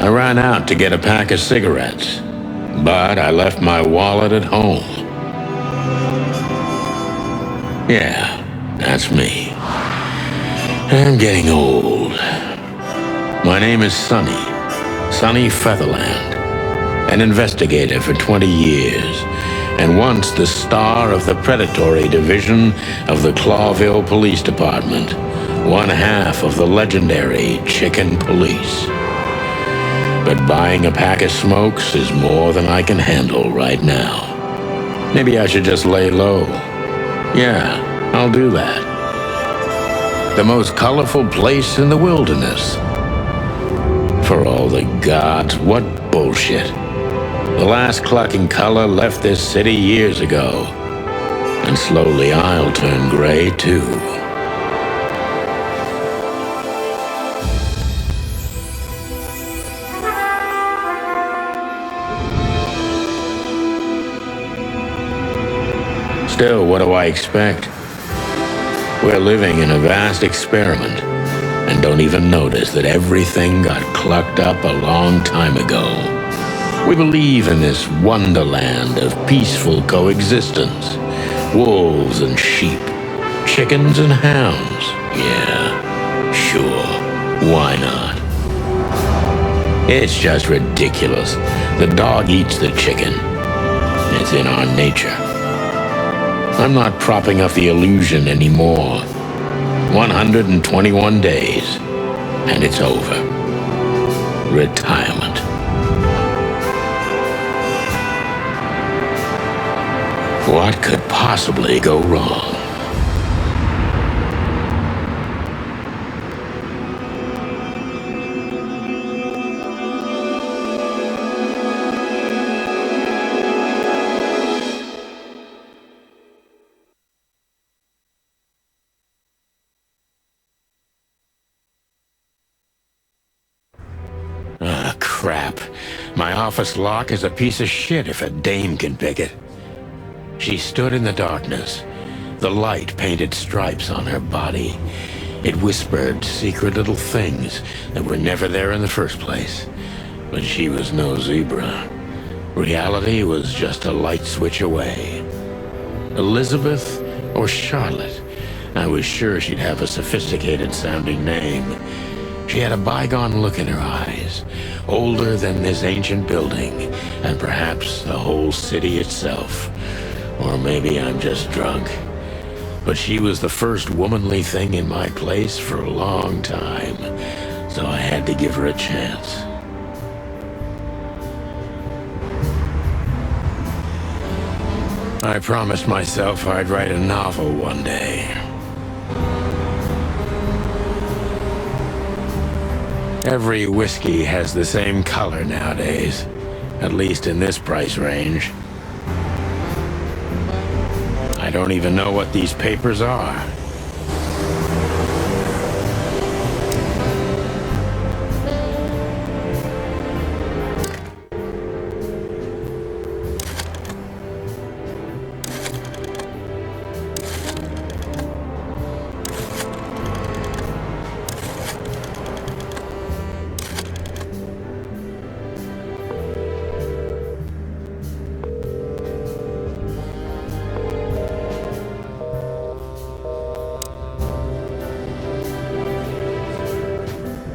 I ran out to get a pack of cigarettes, but I left my wallet at home. Yeah, that's me. I'm getting old. My name is Sonny Featherland, an investigator for 20 years, and once the star of the predatory division of the Clawville Police Department, one half of the legendary Chicken Police. But buying a pack of smokes is more than I can handle right now. Maybe I should just lay low. Yeah, I'll do that. The most colorful place in the wilderness. For all the gods, what bullshit. The last clucking color left this city years ago. And slowly I'll turn gray too. Still, what do I expect? We're living in a vast experiment, and don't even notice that everything got clucked up a long time ago. We believe in this wonderland of peaceful coexistence. Wolves and sheep, chickens and hounds. Yeah, sure, why not? It's just ridiculous. The dog eats the chicken. It's in our nature. I'm not propping up the illusion anymore. 121 days, and it's over. Retirement. What could possibly go wrong? Ah, crap. My office lock is a piece of shit if a dame can pick it. She stood in the darkness. The light painted stripes on her body. It whispered secret little things that were never there in the first place. But she was no zebra. Reality was just a light switch away. Elizabeth or Charlotte? I was sure she'd have a sophisticated-sounding name. She had a bygone look in her eyes, older than this ancient building, and perhaps the whole city itself. Or maybe I'm just drunk. But she was the first womanly thing in my place for a long time, so I had to give her a chance. I promised myself I'd write a novel one day. Every whiskey has the same color nowadays, at least in this price range. I don't even know what these papers are.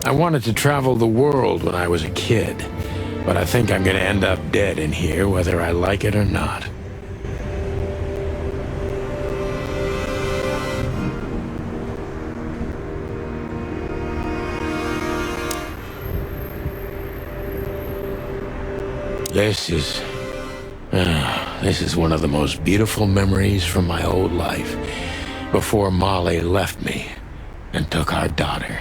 I wanted to travel the world when I was a kid, but I think I'm gonna end up dead in here whether I like it or not. This is one of the most beautiful memories from my old life, before Molly left me and took our daughter.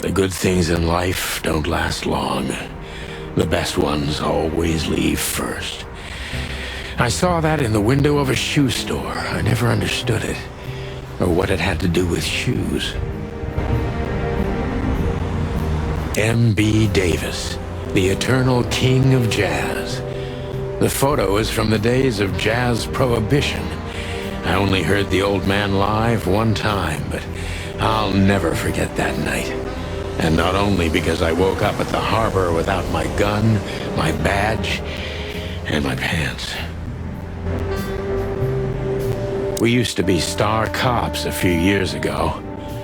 The good things in life don't last long. The best ones always leave first. I saw that in the window of a shoe store. I never understood it, or what it had to do with shoes. M.B. Davis, the eternal king of jazz. The photo is from the days of jazz prohibition. I only heard the old man live one time, but I'll never forget that night. And not only because I woke up at the harbor without my gun, my badge, and my pants. We used to be star cops a few years ago.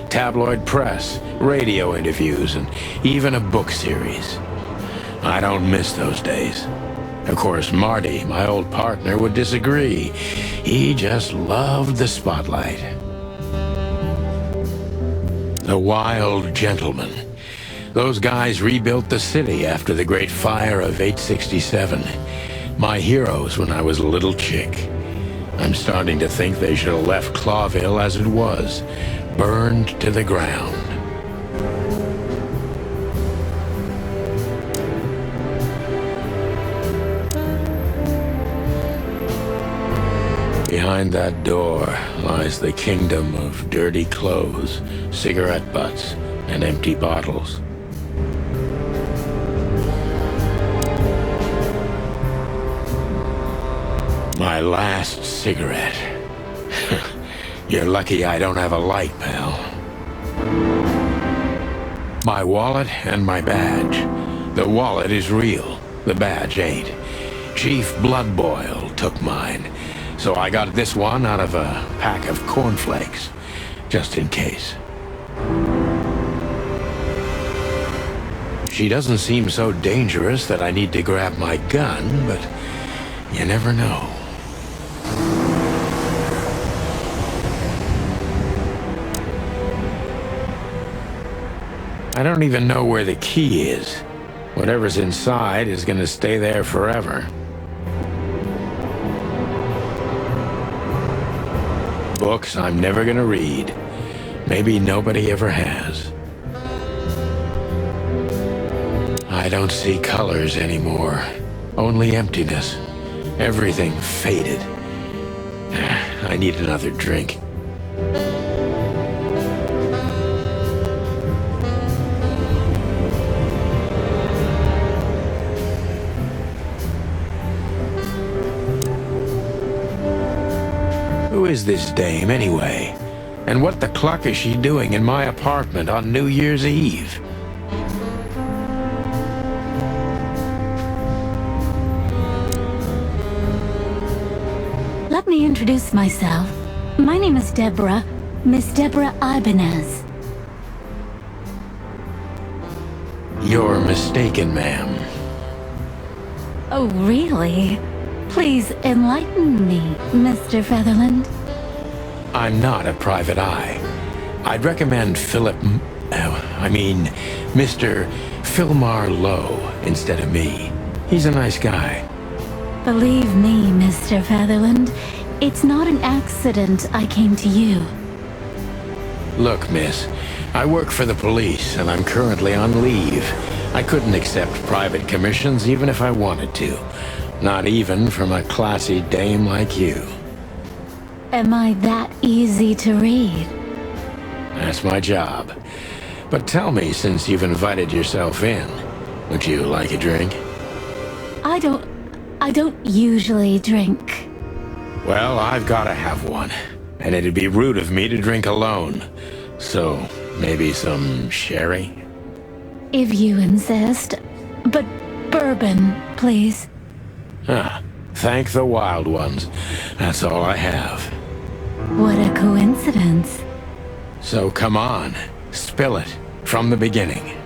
Tabloid press, radio interviews, and even a book series. I don't miss those days. Of course, Marty, my old partner, would disagree. He just loved the spotlight. The Wild Gentleman. Those guys rebuilt the city after the Great Fire of 867. My heroes when I was a little chick. I'm starting to think they should have left Clawville as it was, burned to the ground. Behind that door lies the kingdom of dirty clothes, cigarette butts, and empty bottles. My last cigarette. You're lucky I don't have a light, pal. My wallet and my badge. The wallet is real. The badge ain't. Chief Bloodboil took mine. So I got this one out of a pack of cornflakes, just in case. She doesn't seem so dangerous that I need to grab my gun, but you never know. I don't even know where the key is. Whatever's inside is gonna stay there forever. Books I'm never gonna read. Maybe nobody ever has. I don't see colors anymore. Only emptiness. Everything faded. I need another drink. Who is this dame, anyway? And what the cluck is she doing in my apartment on New Year's Eve? Let me introduce myself. My name is Deborah, Miss Deborah Ibanez. You're mistaken, ma'am. Oh, really? Please enlighten me, Mr. Featherland. I'm not a private eye. I'd recommend Mr. Philmar Lowe instead of me. He's a nice guy. Believe me, Mr. Featherland, it's not an accident I came to you. Look, miss, I work for the police and I'm currently on leave. I couldn't accept private commissions even if I wanted to. Not even from a classy dame like you. Am I that easy to read? That's my job. But tell me, since you've invited yourself in, would you like a drink? I don't usually drink. Well, I've gotta have one. And it'd be rude of me to drink alone. So, maybe some sherry? If you insist. But bourbon, please. Thank the wild ones. That's all I have. What a coincidence. So come on, spill it from the beginning.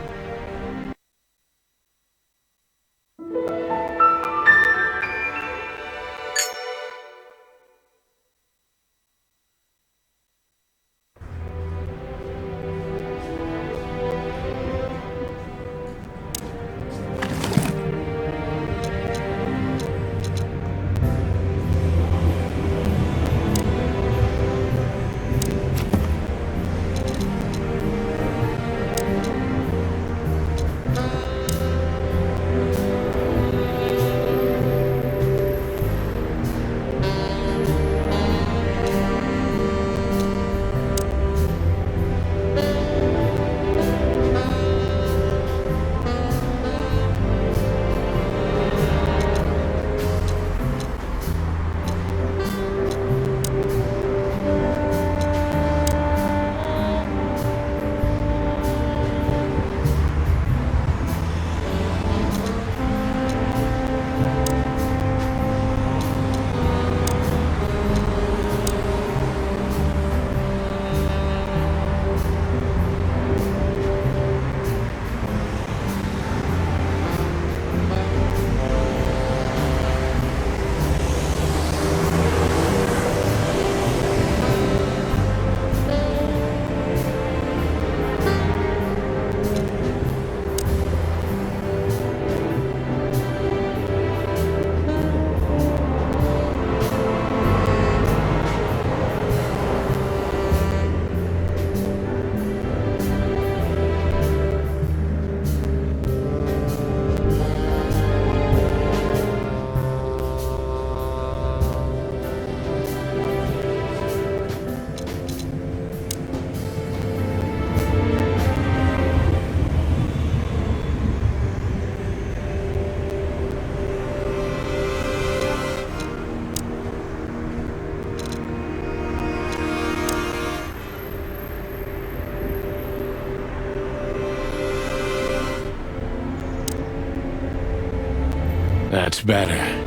Much better.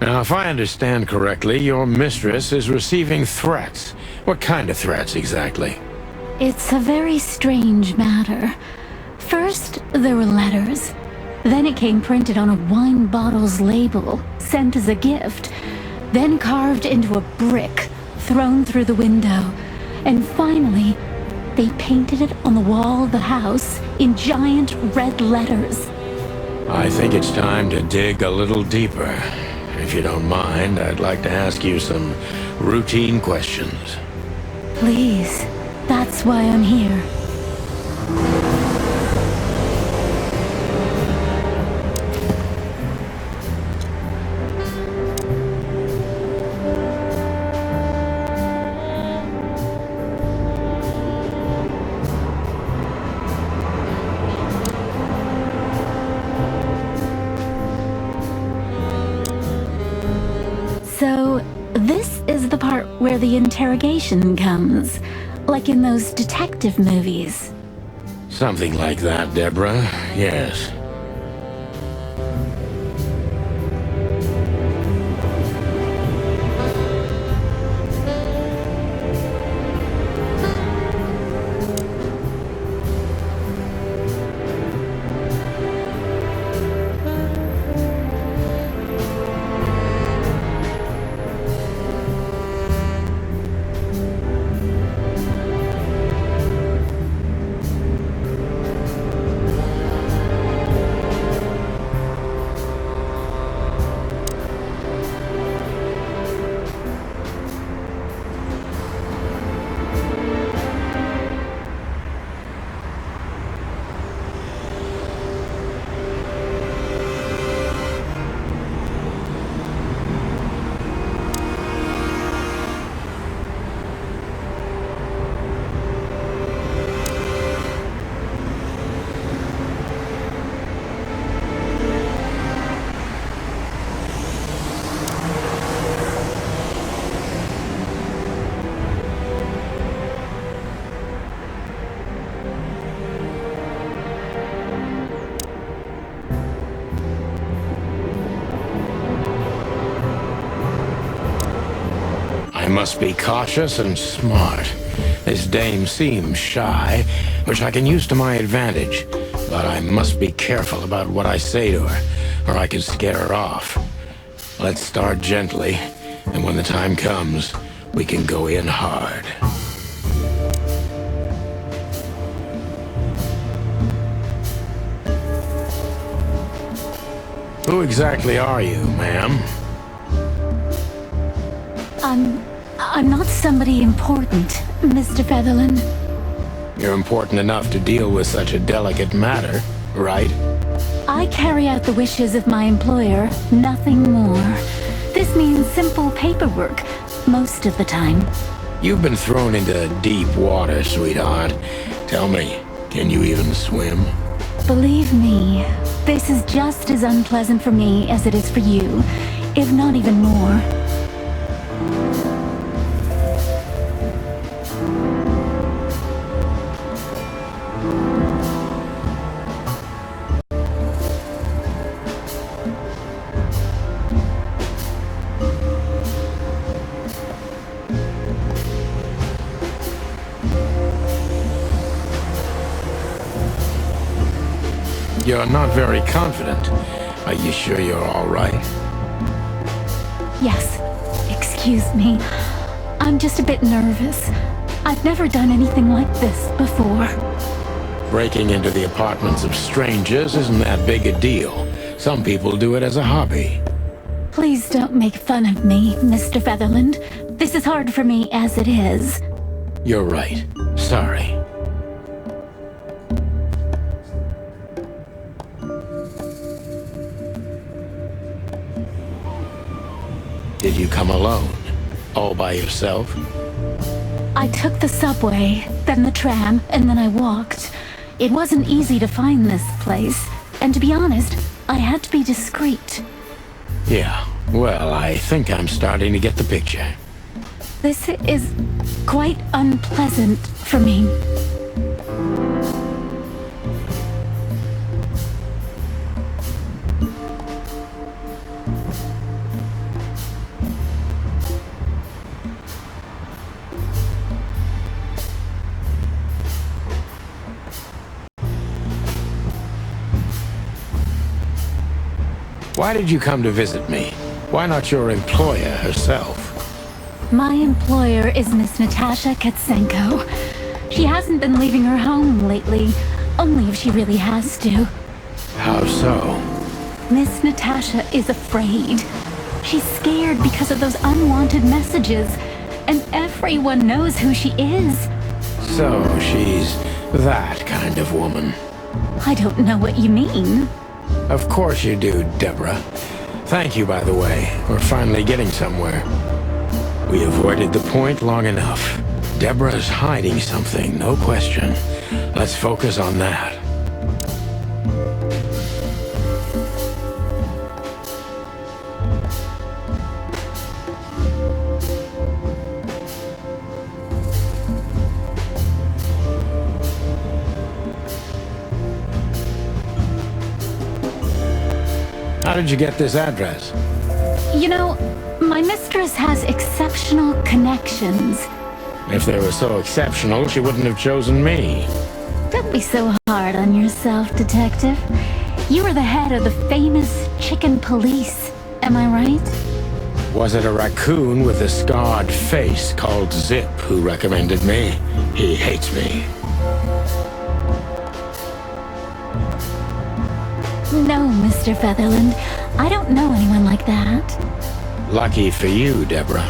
Now, if I understand correctly, your mistress is receiving threats. What kind of threats, exactly? It's a very strange matter. First, there were letters. Then it came printed on a wine bottle's label, sent as a gift. Then carved into a brick, thrown through the window. And finally, they painted it on the wall of the house in giant red letters. I think it's time to dig a little deeper. If you don't mind, I'd like to ask you some routine questions. Please, that's why I'm here. So, this is the part where the interrogation comes, like in those detective movies. Something like that, Deborah. Yes. I must be cautious and smart. This dame seems shy, which I can use to my advantage. But I must be careful about what I say to her, or I can scare her off. Let's start gently, and when the time comes, we can go in hard. Who exactly are you, ma'am? I'm not somebody important, Mr. Featherland. You're important enough to deal with such a delicate matter, right? I carry out the wishes of my employer, nothing more. This means simple paperwork, most of the time. You've been thrown into deep water, sweetheart. Tell me, can you even swim? Believe me, this is just as unpleasant for me as it is for you, if not even more. You're not very confident. Are you sure you're all right? Yes, excuse me. I'm just a bit nervous. I've never done anything like this before. Breaking into the apartments of strangers isn't that big a deal. Some people do it as a hobby. Please don't make fun of me, Mr. Featherland. This is hard for me as it is. You're right. Sorry. Did you come alone? All by yourself? I took the subway, then the tram, and then I walked. It wasn't easy to find this place, and to be honest, I had to be discreet. Yeah, well, I think I'm starting to get the picture. This is quite unpleasant for me. Why did you come to visit me? Why not your employer herself? My employer is Miss Natasha Katsenko. She hasn't been leaving her home lately, only if she really has to. How so? Miss Natasha is afraid. She's scared because of those unwanted messages, and everyone knows who she is. So she's that kind of woman. I don't know what you mean. Of course you do, Deborah. Thank you, by the way. We're finally getting somewhere. We avoided the point long enough. Deborah's hiding something, no question. Let's focus on that. How did you get this address? You know, my mistress has exceptional connections. If they were so exceptional, she wouldn't have chosen me. Don't be so hard on yourself, Detective. You were the head of the famous chicken police, am I right? Was it a raccoon with a scarred face called Zip who recommended me? He hates me. No, Mr. Featherland. I don't know anyone like that. Lucky for you, Deborah.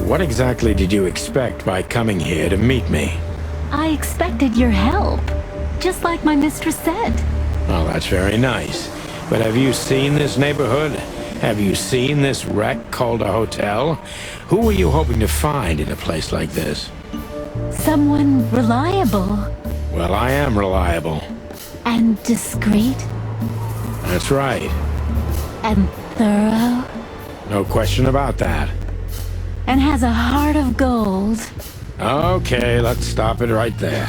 What exactly did you expect by coming here to meet me? I expected your help, just like my mistress said. Well, that's very nice. But have you seen this neighborhood? Have you seen this wreck called a hotel? Who were you hoping to find in a place like this? Someone reliable. Well, I am reliable. And discreet. That's right. And thorough. No question about that. And has a heart of gold. Okay, let's stop it right there.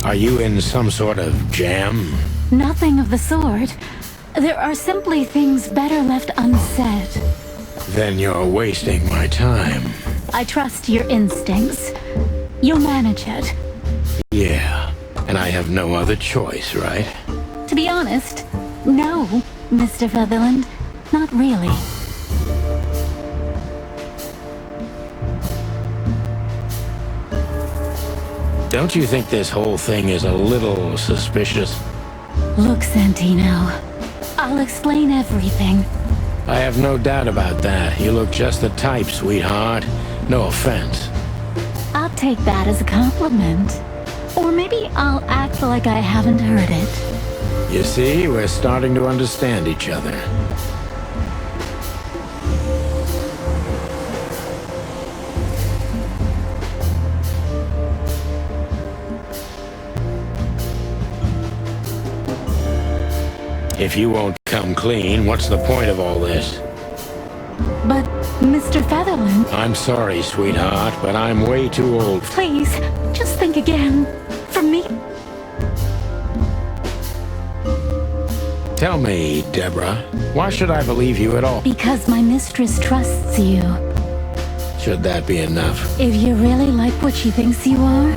Are you in some sort of jam? Nothing of the sort. There are simply things better left unsaid. Then you're wasting my time. I trust your instincts. You'll manage it. Yeah, and I have no other choice, right? To be honest, no, Mr. Featherland. Not really. Don't you think this whole thing is a little suspicious? Look, Santino, I'll explain everything. I have no doubt about that. You look just the type, sweetheart. No offense. I'll take that as a compliment. Or maybe I'll act like I haven't heard it. You see, we're starting to understand each other. If you won't come clean, what's the point of all this? But, Mr. Featherland... I'm sorry, sweetheart, but I'm way too old. Please, just think again. For me... Tell me, Deborah, why should I believe you at all? Because my mistress trusts you. Should that be enough? If you really like what she thinks you are,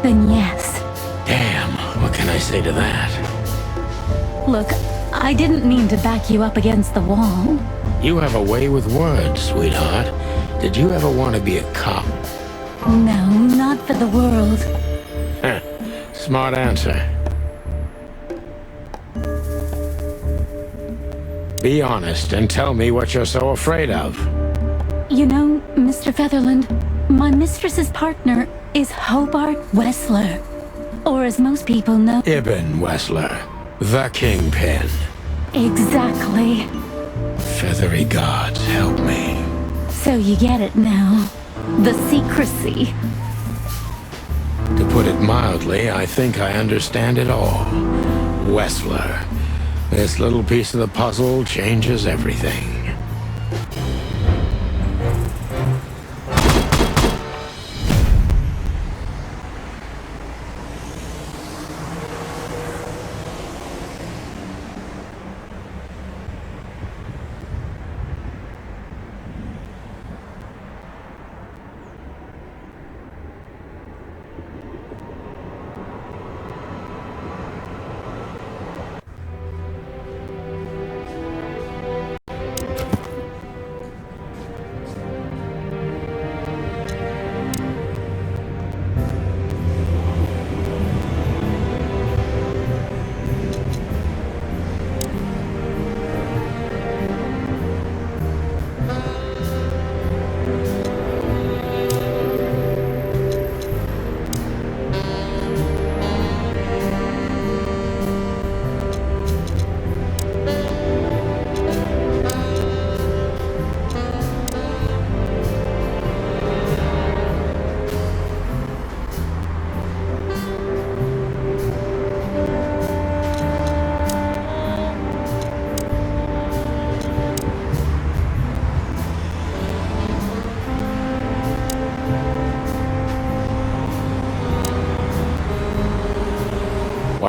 then yes. Damn, what can I say to that? Look, I didn't mean to back you up against the wall. You have a way with words, sweetheart. Did you ever want to be a cop? No, not for the world. Heh, smart answer. Be honest and tell me what you're so afraid of. You know, Mr. Featherland, my mistress's partner is Hobart Wessler. Or as most people know... Ibn Wessler, the Kingpin. Exactly. Feathery gods, help me. So you get it now. The secrecy. To put it mildly, I think I understand it all. Wessler. This little piece of the puzzle changes everything.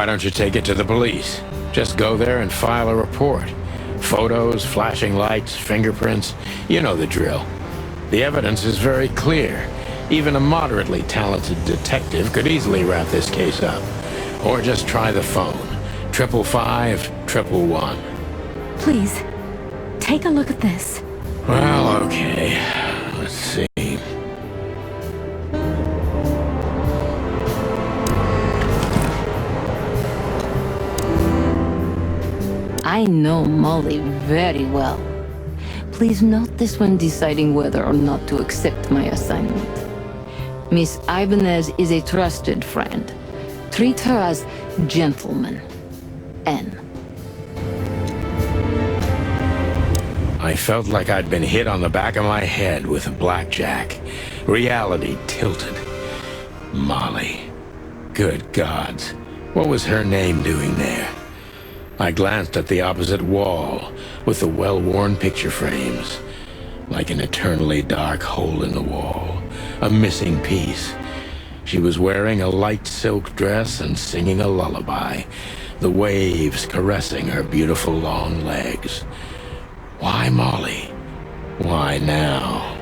don't you take it to the police? Just go there and file a report. Photos, flashing lights, fingerprints, you know the drill. The evidence is very clear. Even a moderately talented detective could easily wrap this case up. Or just try the phone. 555-111. Please, take a look at this. Well, okay. Let's see. I know Molly very well. Please note this when deciding whether or not to accept my assignment. Miss Ibanez is a trusted friend. Treat her as gentleman. N. I felt like I'd been hit on the back of my head with a blackjack. Reality tilted. Molly. Good gods. What was her name doing there? I glanced at the opposite wall with the well-worn picture frames. Like an eternally dark hole in the wall. A missing piece. She was wearing a light silk dress and singing a lullaby. The waves caressing her beautiful long legs. Why Molly? Why now?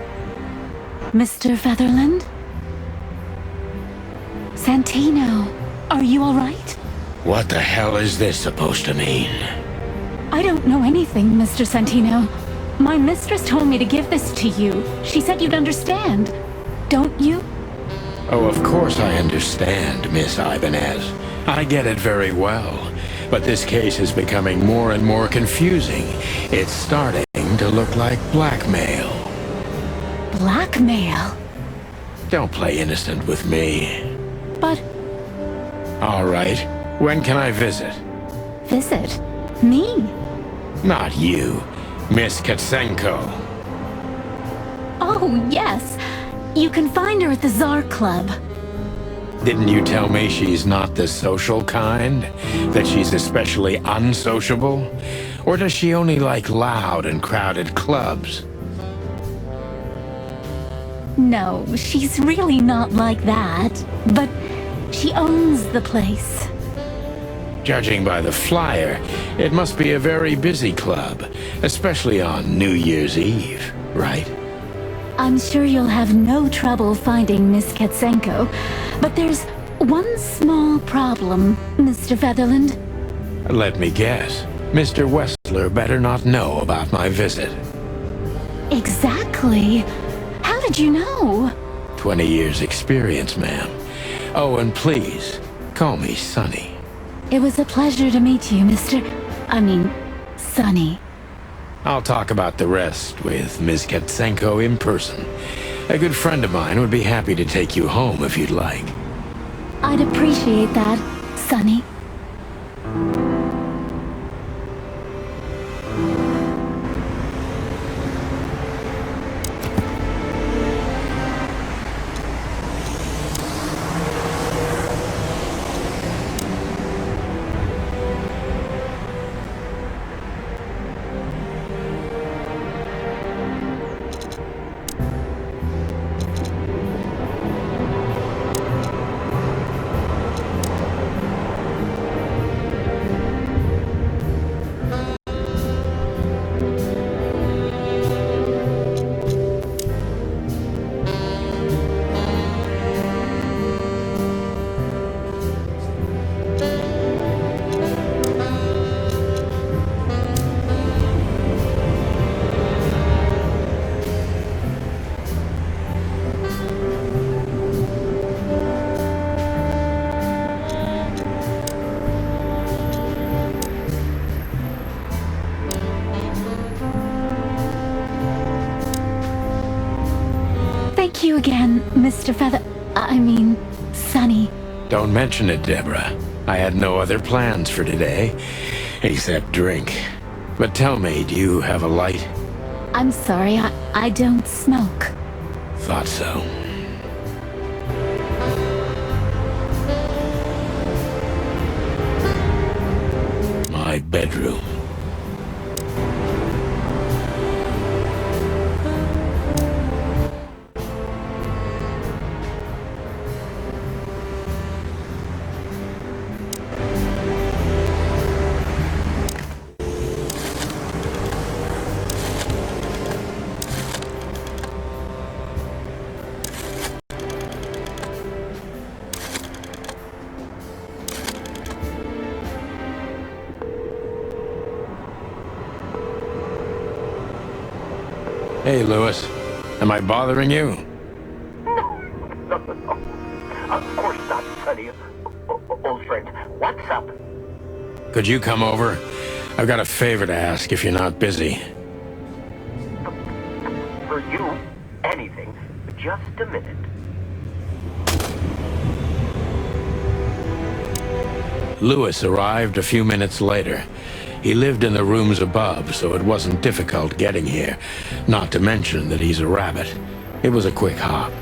Mr. Featherland? Santino, are you all right? What the hell is this supposed to mean? I don't know anything, Mr. Santino. My mistress told me to give this to you. She said you'd understand. Don't you? Oh, of course I understand, Miss Ibanez. I get it very well. But this case is becoming more and more confusing. It's starting to look like blackmail. Blackmail? Don't play innocent with me. But... All right. When can I visit? Visit? Me? Not you. Miss Katsenko. Oh, yes. You can find her at the Tsar Club. Didn't you tell me she's not the social kind? That she's especially unsociable? Or does she only like loud and crowded clubs? No, she's really not like that. But she owns the place. Judging by the flyer, it must be a very busy club, especially on New Year's Eve, right? I'm sure you'll have no trouble finding Miss Katsenko, but there's one small problem, Mr. Featherland. Let me guess. Mr. Wessler better not know about my visit. Exactly. How did you know? 20 years experience, ma'am. Oh, and please, call me Sonny. It was a pleasure to meet you, Sonny. I'll talk about the rest with Ms. Katsenko in person. A good friend of mine would be happy to take you home if you'd like. I'd appreciate that, Sonny. Thank you again, Mr. Sonny. Don't mention it, Deborah. I had no other plans for today, except drink. But tell me, do you have a light? I'm sorry, I don't smoke. Thought so. My bedroom. Hey, Lewis. Am I bothering you? No. Of course not, Sonny. Old friend, what's up? Could you come over? I've got a favor to ask if you're not busy. For you, anything. Just a minute. Lewis arrived a few minutes later. He lived in the rooms above, so it wasn't difficult getting here, not to mention that he's a rabbit. It was a quick hop.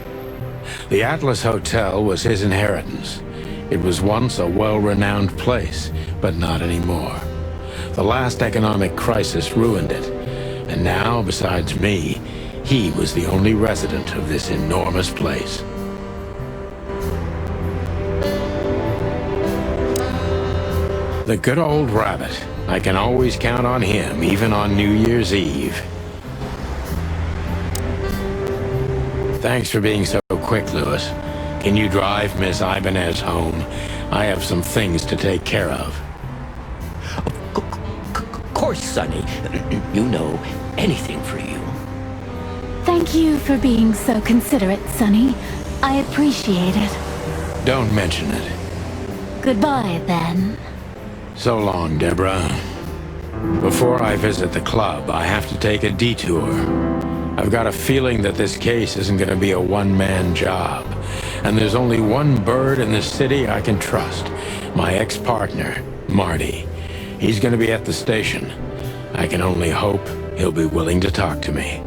The Atlas Hotel was his inheritance. It was once a well-renowned place, but not anymore. The last economic crisis ruined it, and now, besides me, he was the only resident of this enormous place. The good old rabbit. I can always count on him, even on New Year's Eve. Thanks for being so quick, Lewis. Can you drive Miss Ibanez home? I have some things to take care of. Of course, Sonny. You know, anything for you. Thank you for being so considerate, Sonny. I appreciate it. Don't mention it. Goodbye, then. So long, Deborah. Before I visit the club, I have to take a detour. I've got a feeling that this case isn't going to be a one-man job. And there's only one bird in this city I can trust. My ex-partner, Marty. He's going to be at the station. I can only hope he'll be willing to talk to me.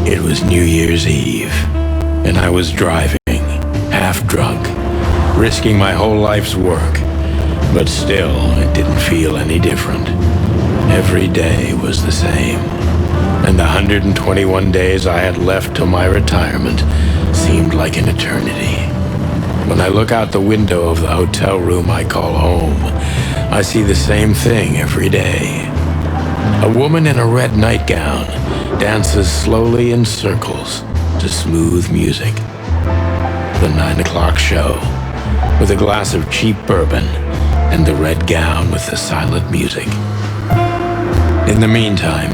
It was New Year's Eve, and I was driving, half drunk, risking my whole life's work. But still, it didn't feel any different. Every day was the same, and the 121 days I had left till my retirement seemed like an eternity. When I look out the window of the hotel room I call home, I see the same thing every day. A woman in a red nightgown dances slowly in circles to smooth music. The 9 o'clock show, with a glass of cheap bourbon and the red gown with the silent music. In the meantime,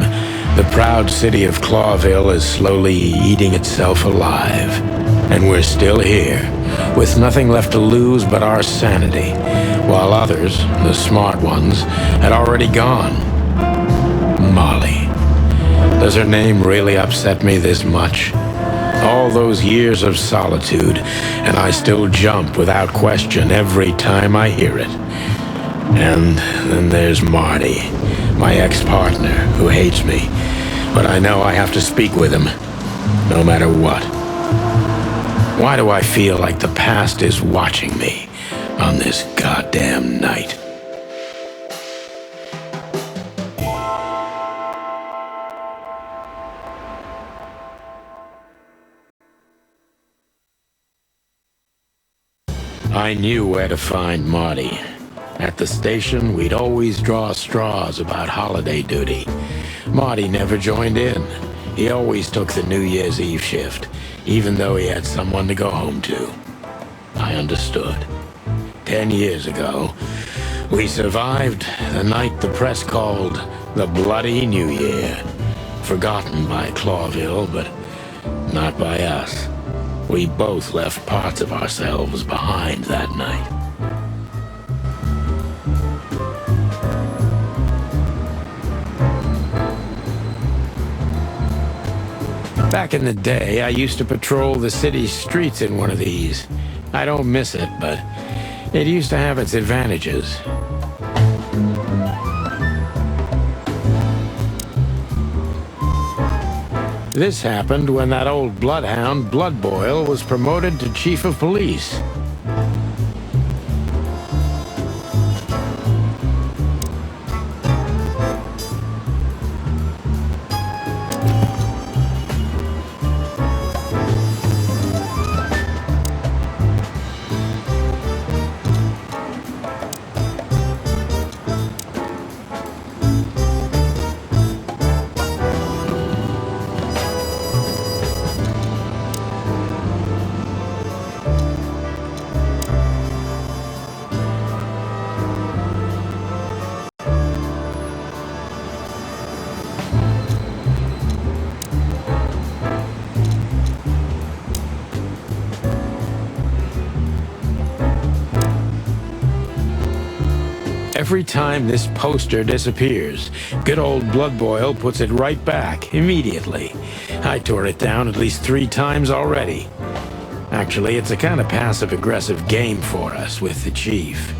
the proud city of Clawville is slowly eating itself alive, and we're still here, with nothing left to lose but our sanity, while others, the smart ones, had already gone. Molly. Does her name really upset me this much? All those years of solitude, and I still jump without question every time I hear it. And then there's Marty, my ex-partner, who hates me. But I know I have to speak with him, no matter what. Why do I feel like the past is watching me on this goddamn night? I knew where to find Marty. At the station, we'd always draw straws about holiday duty. Marty never joined in. He always took the New Year's Eve shift, even though he had someone to go home to. I understood. 10 years ago, we survived the night the press called the Bloody New Year. Forgotten by Clawville, but not by us. We both left parts of ourselves behind that night. Back in the day, I used to patrol the city's streets in one of these. I don't miss it, but it used to have its advantages. This happened when that old bloodhound, Bloodboil, was promoted to chief of police. Every time this poster disappears, good old Bloodboil puts it right back, immediately. I tore it down at least 3 times already. Actually, it's a kind of passive-aggressive game for us with the chief.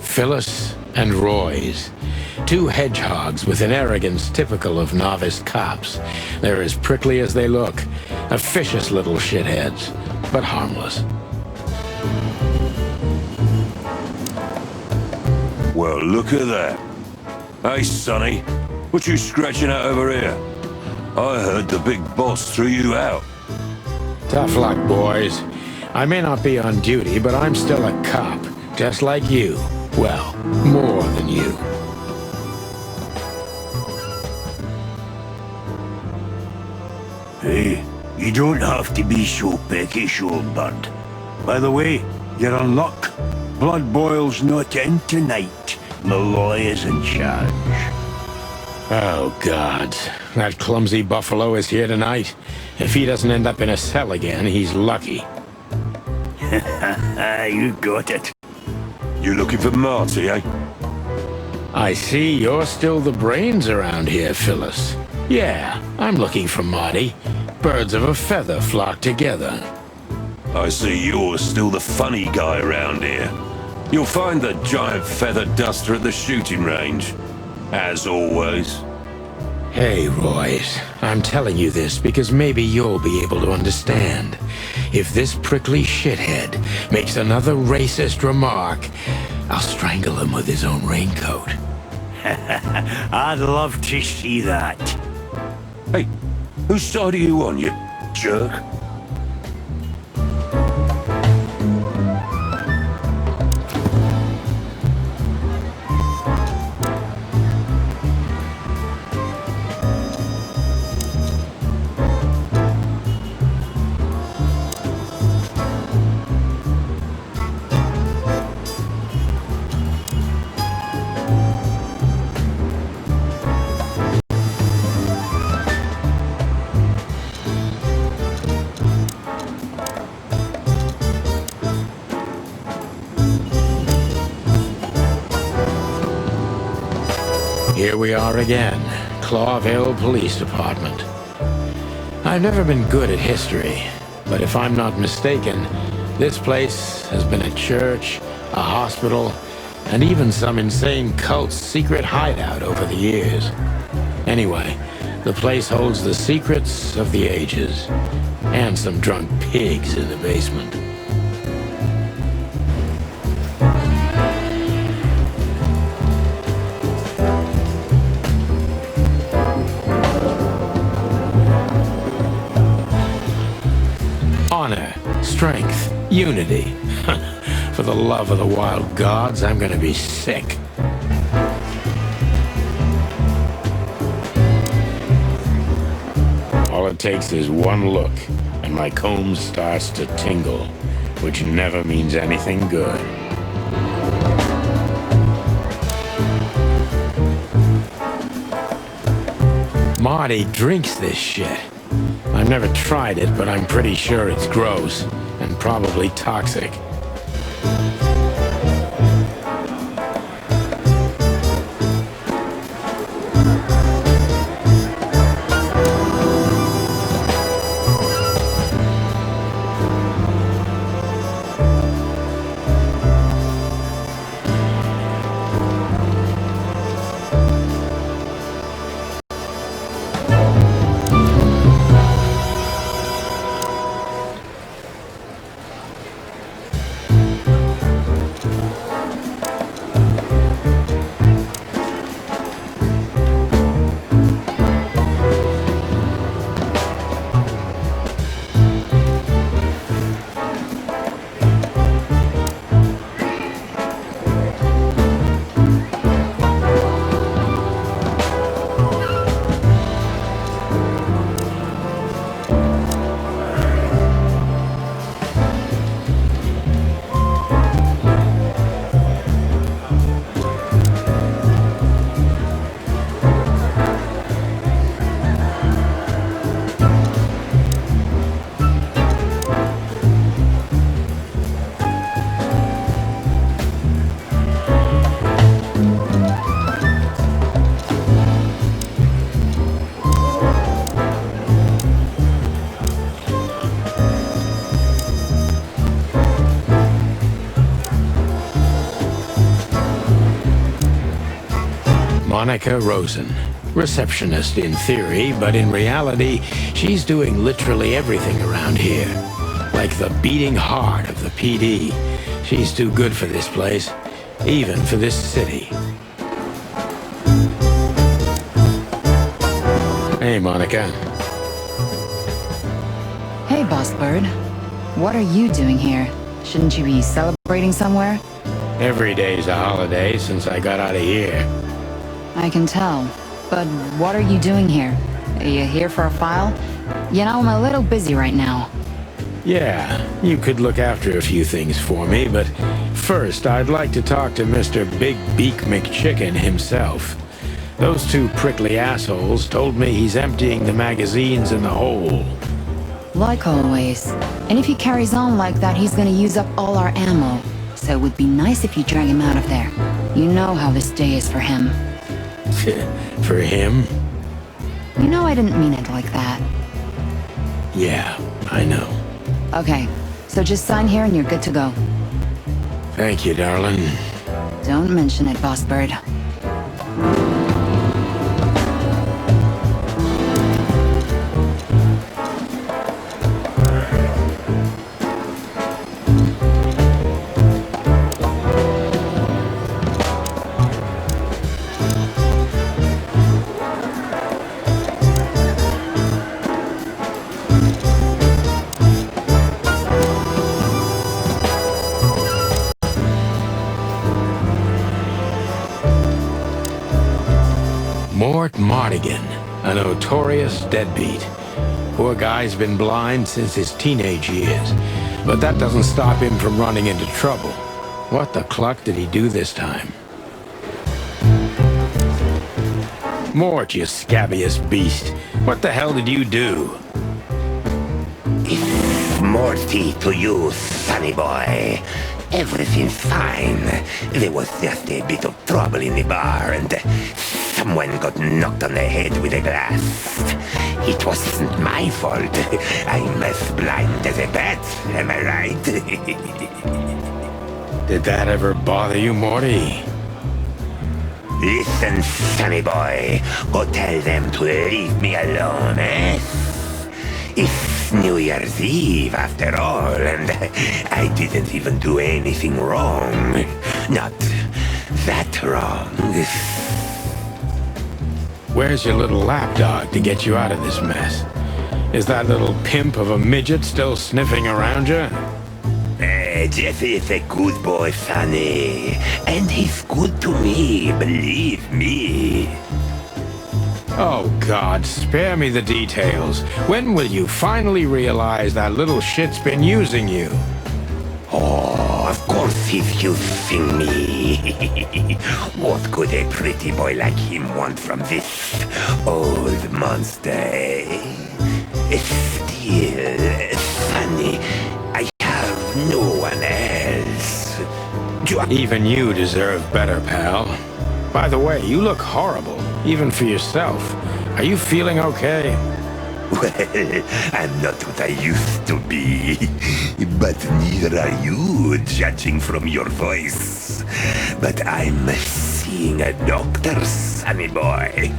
Phyllis and Roy's. 2 hedgehogs with an arrogance typical of novice cops. They're as prickly as they look. Officious little shitheads, but harmless. Well, look at that. Hey, Sonny, what you scratching out over here? I heard the big boss threw you out. Tough luck, boys. I may not be on duty, but I'm still a cop, just like you. Well, more than you. Hey, you don't have to be so peckish, old bird. By the way, you're on luck. Bloodboil's not in tonight. Malloy is in charge. Oh, God. That clumsy buffalo is here tonight. If he doesn't end up in a cell again, he's lucky. You got it. You looking for Marty, eh? I see you're still the brains around here, Phyllis. Yeah, I'm looking for Marty. Birds of a feather flock together. I see you're still the funny guy around here. You'll find the giant feather duster at the shooting range. As always. Hey, Royce. I'm telling you this because maybe you'll be able to understand. If this prickly shithead makes another racist remark, I'll strangle him with his own raincoat. I'd love to see that. Hey, whose side are you on, you jerk? Here we are again, Clawville Police Department. I've never been good at history, but if I'm not mistaken, this place has been a church, a hospital, and even some insane cult's secret hideout over the years. Anyway, the place holds the secrets of the ages, and some drunk pigs in the basement. Honor, strength, unity. For the love of the wild gods, I'm gonna be sick. All it takes is one look, and my comb starts to tingle, which never means anything good. Marty drinks this shit. I've never tried it, but I'm pretty sure it's gross and probably toxic. Monica Rosen. Receptionist in theory, but in reality, she's doing literally everything around here. Like the beating heart of the PD. She's too good for this place, even for this city. Hey, Monica. Hey, Boss Bird. What are you doing here? Shouldn't you be celebrating somewhere? Every day's a holiday since I got out of here. I can tell. But what are you doing here? Are you here for a file? You know, I'm a little busy right now. Yeah, you could look after a few things for me, but first I'd like to talk to Mr. Big Beak McChicken himself. Those two prickly assholes told me he's emptying the magazines in the hole. Like always. And if he carries on like that, he's gonna use up all our ammo. So it would be nice if you drag him out of there. You know how this day is for him. For him? You know I didn't mean it like that. Yeah, I know. Okay, so just sign here and you're good to go. Thank you, darling. Don't mention it, Boss Bird. Mort Mardigan, a notorious deadbeat. Poor guy's been blind since his teenage years, but that doesn't stop him from running into trouble. What the cluck did he do this time? Mort, you scabbiest beast. What the hell did you do? It's Morty to you, sonny boy. Everything's fine. There was just a bit of trouble in the bar and someone got knocked on the head with a glass. It wasn't my fault. I'm as blind as a bat, am I right? Did that ever bother you, Morty? Listen, sonny boy. Go tell them to leave me alone, eh? It's New Year's Eve, after all, and I didn't even do anything wrong. Not that wrong. Where's your little lapdog to get you out of this mess? Is that little pimp of a midget still sniffing around you? Jeff is a good boy, Sonny. And he's good to me, believe me. Oh, God, spare me the details. When will you finally realize that little shit's been using you? Oh, of course he's using me. What could a pretty boy like him want from this old monster, eh? Still, Sonny, I have no one else. Even you deserve better, pal. By the way, you look horrible, even for yourself. Are you feeling okay? Well, I'm not what I used to be, but neither are you, judging from your voice. But I'm seeing a doctor, Sonny boy.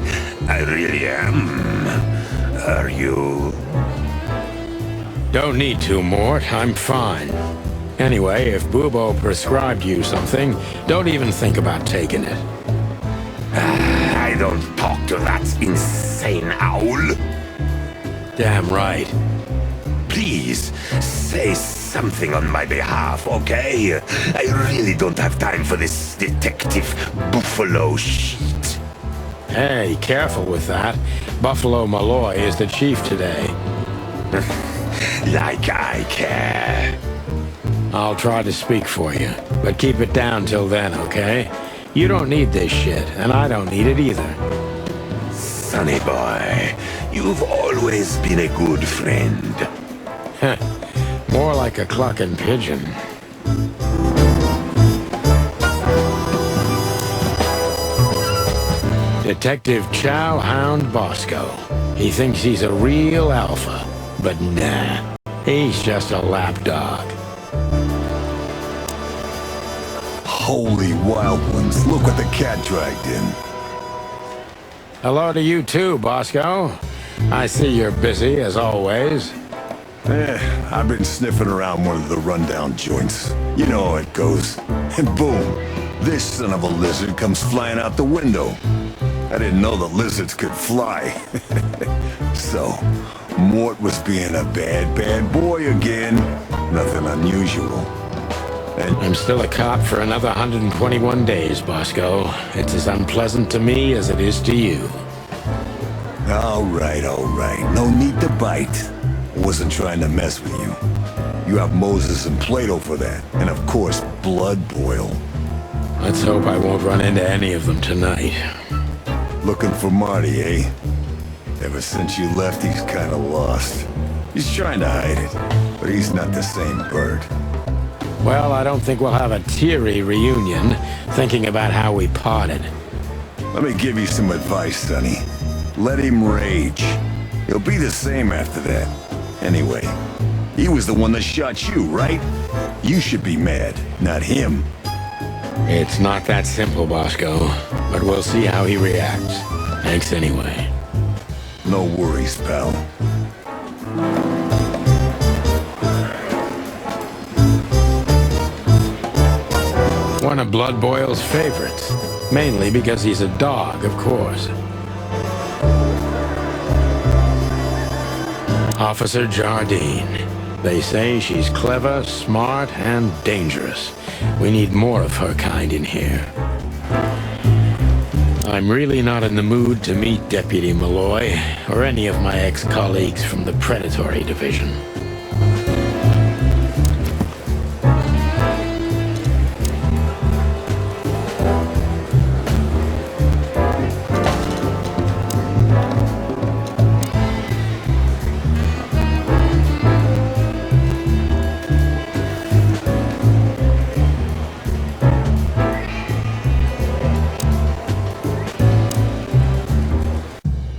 I really am. Are you? Don't need to, Mort. I'm fine. Anyway, if Bubo prescribed you something, don't even think about taking it. I don't talk to that insane owl. Damn right. Please, say something on my behalf, okay? I really don't have time for this detective buffalo shit. Hey, careful with that. Buffalo Malloy is the chief today. Like I care. I'll try to speak for you, but keep it down till then, okay? You don't need this shit, and I don't need it either. Sonny boy, you've always been a good friend. More like a clucking pigeon. Detective Chow Hound Bosco. He thinks he's a real alpha, but nah, he's just a lapdog. Holy wild ones, look what the cat dragged in. Hello to you too, Bosco. I see you're busy, as always. I've been sniffing around one of the rundown joints. You know how it goes. And boom, this son of a lizard comes flying out the window. I didn't know the lizards could fly. So, Mort was being a bad boy again. Nothing unusual. And I'm still a cop for another 121 days, Bosco. It's as unpleasant to me as it is to you. All right. No need to bite. I wasn't trying to mess with you. You have Moses and Plato for that. And of course, Blood Boil. Let's hope I won't run into any of them tonight. Looking for Marty, eh? Ever since you left, he's kinda lost. He's trying to hide it, but he's not the same bird. Well, I don't think we'll have a teary reunion, thinking about how we parted. Let me give you some advice, Sonny. Let him rage. He'll be the same after that. Anyway, he was the one that shot you, right? You should be mad, not him. It's not that simple, Bosco, but we'll see how he reacts. Thanks anyway. No worries, pal. One of Blood Boil's favorites, mainly because he's a dog, of course. Officer Jardine. They say she's clever, smart, and dangerous. We need more of her kind in here. I'm really not in the mood to meet Deputy Malloy, or any of my ex-colleagues from the Predatory Division.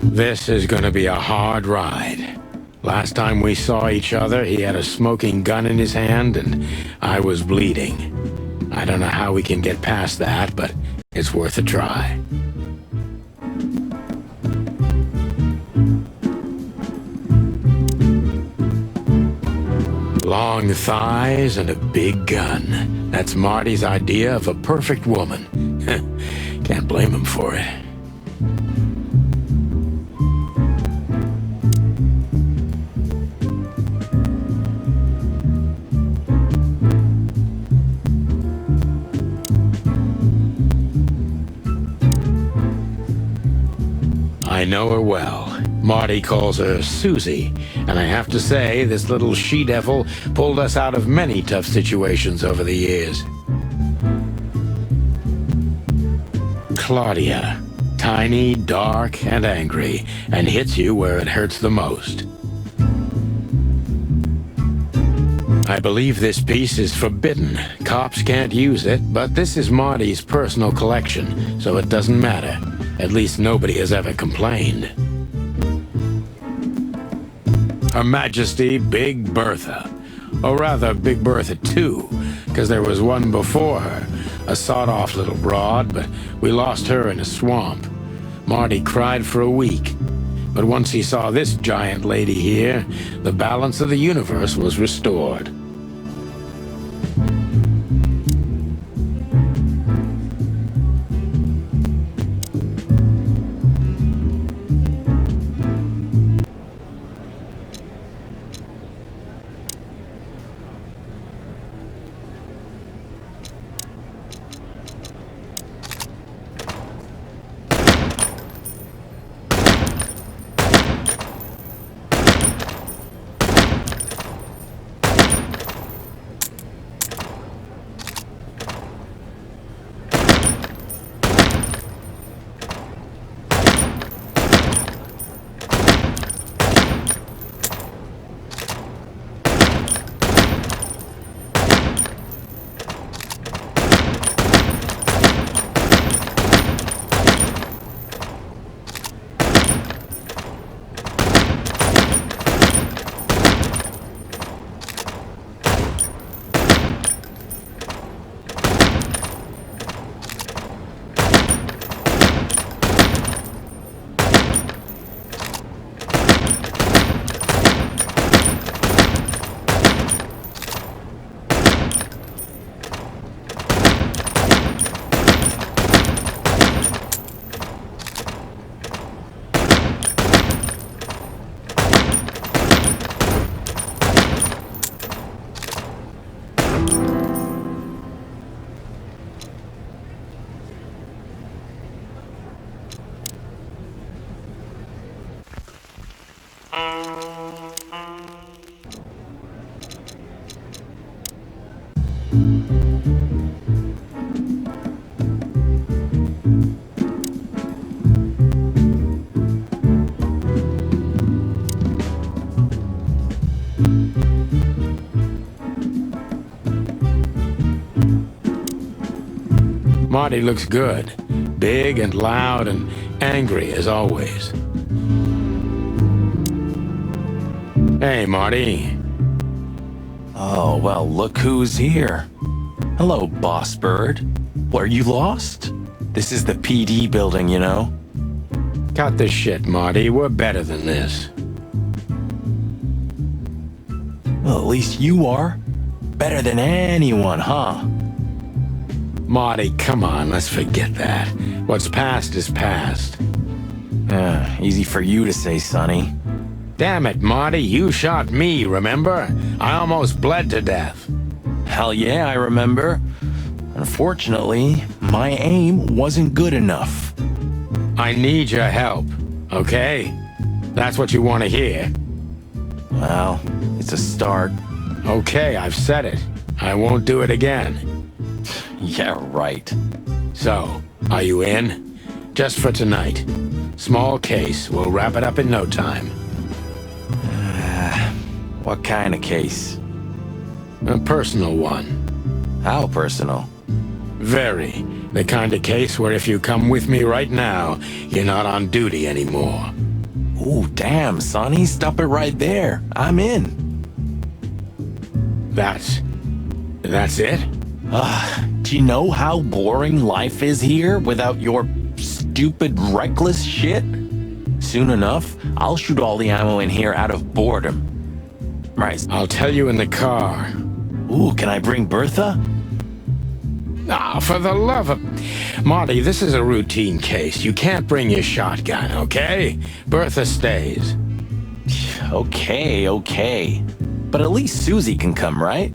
This is gonna be a hard ride. Last time we saw each other, he had a smoking gun in his hand and I was bleeding. I don't know how we can get past that, but it's worth a try. Long thighs and a big gun. That's Marty's idea of a perfect woman. Can't blame him for it. I know her well. Marty calls her Susie, and I have to say, this little she-devil pulled us out of many tough situations over the years. Claudia. Tiny, dark, and angry, and hits you where it hurts the most. I believe this piece is forbidden. Cops can't use it, but this is Marty's personal collection, so it doesn't matter. At least nobody has ever complained. Her Majesty Big Bertha. Or rather, Big Bertha 2, because there was one before her. A sawed-off little broad, but we lost her in a swamp. Marty cried for a week. But once he saw this giant lady here, the balance of the universe was restored. Marty looks good. Big and loud and angry as always. Hey, Marty. Oh, well, look who's here. Hello, Boss Bird. Were you lost? This is the PD building, you know? Cut the shit, Marty. We're better than this. Well, at least you are. Better than anyone, huh? Marty, come on, let's forget that. What's past is past. Easy for you to say, Sonny. Damn it, Marty, you shot me, remember? I almost bled to death. Hell yeah, I remember. Unfortunately, my aim wasn't good enough. I need your help, okay? That's what you want to hear. Well, it's a start. Okay, I've said it. I won't do it again. Yeah, right. So, are you in? Just for tonight. Small case. We'll wrap it up in no time. What kind of case? A personal one. How personal? Very. The kind of case where if you come with me right now, you're not on duty anymore. Ooh, damn, Sonny. Stop it right there. I'm in. That's it? Do you know how boring life is here without your stupid, reckless shit? Soon enough, I'll shoot all the ammo in here out of boredom. Right. I'll tell you in the car. Ooh, can I bring Bertha? Ah, for the love of... Marty, this is a routine case. You can't bring your shotgun, okay? Bertha stays. Okay. But at least Susie can come, right?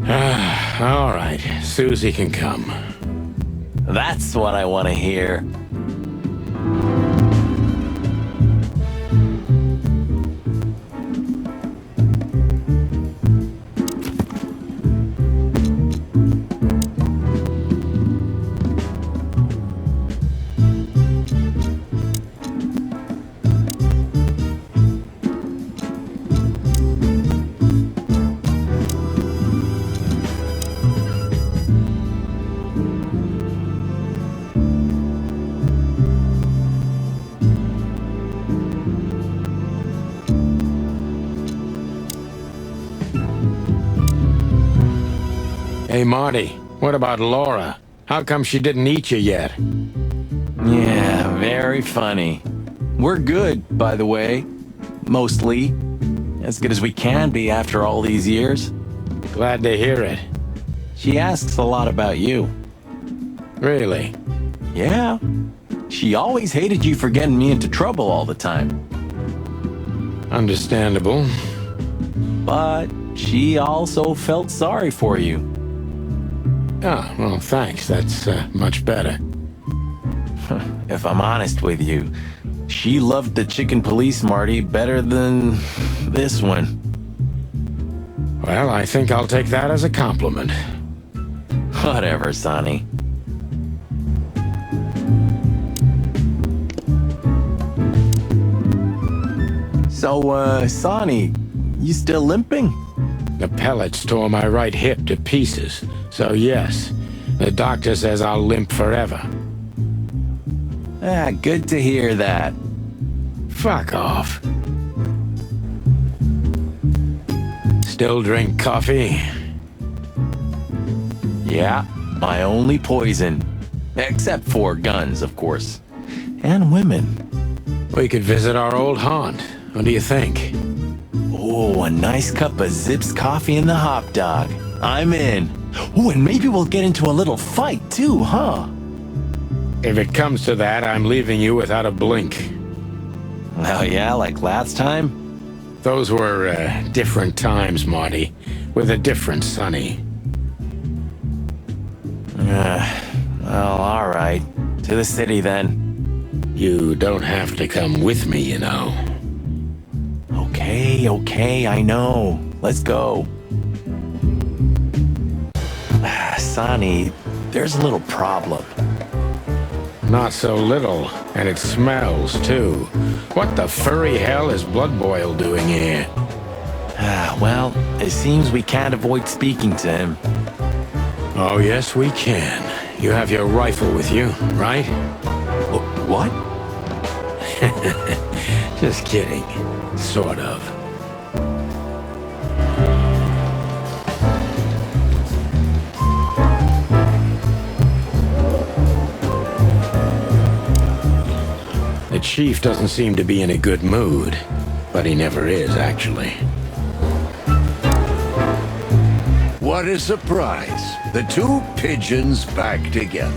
All right, Susie can come. That's what I want to hear. Marty, what about Laura? How come she didn't eat you yet? Yeah, very funny. We're good, by the way. Mostly. As good as we can be after all these years. Glad to hear it. She asks a lot about you. Really? Yeah. She always hated you for getting me into trouble all the time. Understandable. But she also felt sorry for you. Ah, well, thanks. That's much better. If I'm honest with you, she loved the chicken police Marty better than this one. Well, I think I'll take that as a compliment. Whatever, Sonny. So, Sonny, you still limping? The pellets tore my right hip to pieces, so yes. The doctor says I'll limp forever. Ah, good to hear that. Fuck off. Still drink coffee? Yeah, my only poison. Except for guns, of course. And women. We could visit our old haunt. What do you think? Oh, a nice cup of Zips coffee and the hot dog. I'm in. Oh, and maybe we'll get into a little fight too, huh? If it comes to that, I'm leaving you without a blink. Oh yeah, like last time? Those were different times, Marty, with a different Sonny. Well, all right. To the city then. You don't have to come with me, you know. Okay, I know. Let's go. Sonny, there's a little problem. Not so little, and it smells, too. What the furry hell is Blood Boil doing here? Well, it seems we can't avoid speaking to him. Oh, yes, we can. You have your rifle with you, right? What? Just kidding. Sort of. The chief doesn't seem to be in a good mood, but he never is, actually. What a surprise. The two pigeons back together.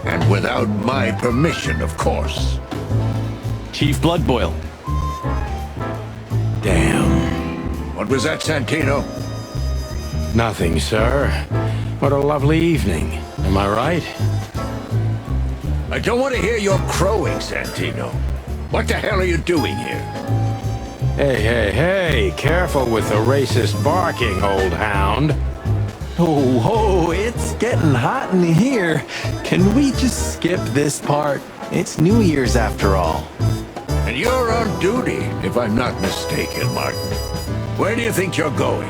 And without my permission, of course. Chief Bloodboil. Damn. What was that, Santino? Nothing, sir. What a lovely evening. Am I right? I don't want to hear your crowing, Santino. What the hell are you doing here? Hey, careful with the racist barking, old hound. Oh, it's getting hot in here. Can we just skip this part? It's New Year's after all. And you're on duty, if I'm not mistaken, Martin. Where do you think you're going?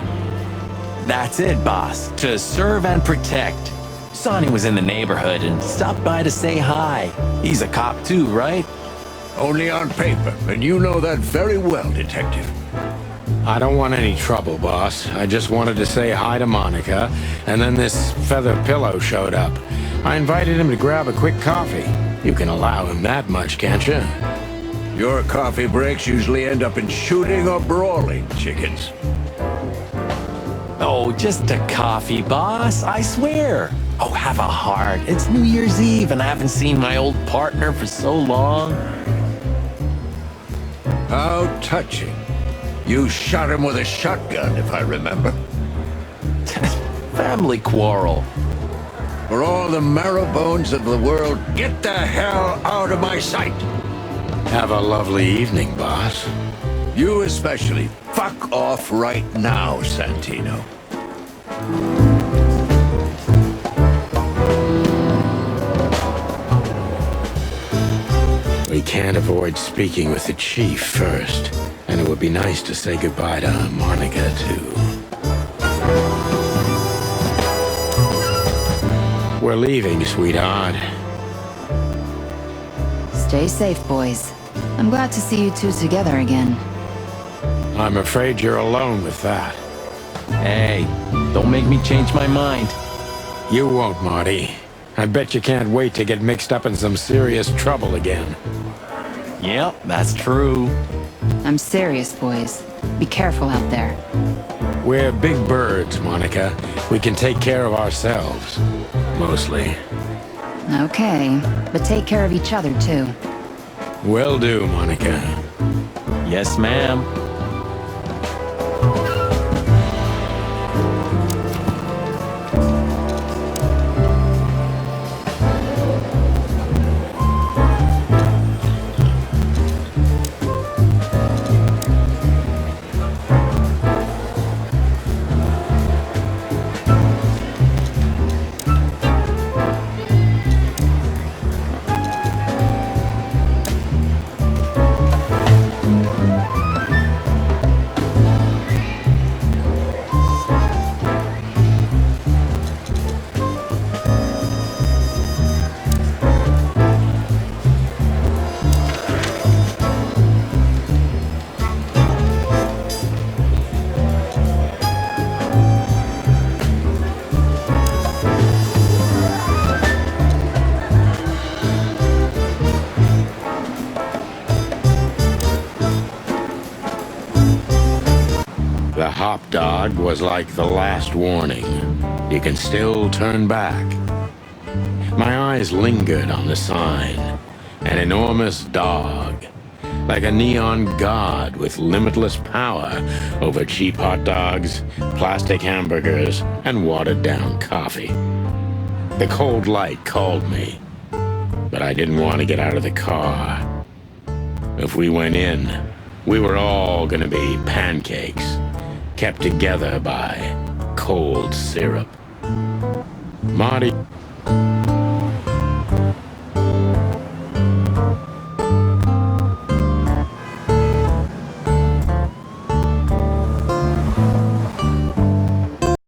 That's it, boss. To serve and protect. Sonny was in the neighborhood and stopped by to say hi. He's a cop too, right? Only on paper, and you know that very well, Detective. I don't want any trouble, boss. I just wanted to say hi to Monica, and then this feather pillow showed up. I invited him to grab a quick coffee. You can allow him that much, can't you? Your coffee breaks usually end up in shooting or brawling, chickens. Oh, just a coffee, boss, I swear. Oh, have a heart. It's New Year's Eve and I haven't seen my old partner for so long. How touching. You shot him with a shotgun, if I remember. Family quarrel. For all the marrow bones of the world, get the hell out of my sight! Have a lovely evening, boss. You especially. Fuck off right now, Santino. We can't avoid speaking with the chief first, and it would be nice to say goodbye to Monica, too. We're leaving, sweetheart. Stay safe, boys. I'm glad to see you two together again. I'm afraid you're alone with that. Hey, don't make me change my mind. You won't, Marty. I bet you can't wait to get mixed up in some serious trouble again. Yep, that's true. I'm serious, boys. Be careful out there. We're big birds, Monica. We can take care of ourselves. Mostly. Okay, but take care of each other, too. Will do, Monica. Yes, ma'am. The hop dog was like the last warning. You can still turn back. My eyes lingered on the sign. An enormous dog. Like a neon god with limitless power over cheap hot dogs, plastic hamburgers, and watered-down coffee. The cold light called me, but I didn't want to get out of the car. If we went in, we were all gonna be pancakes, kept together by cold syrup. Marty...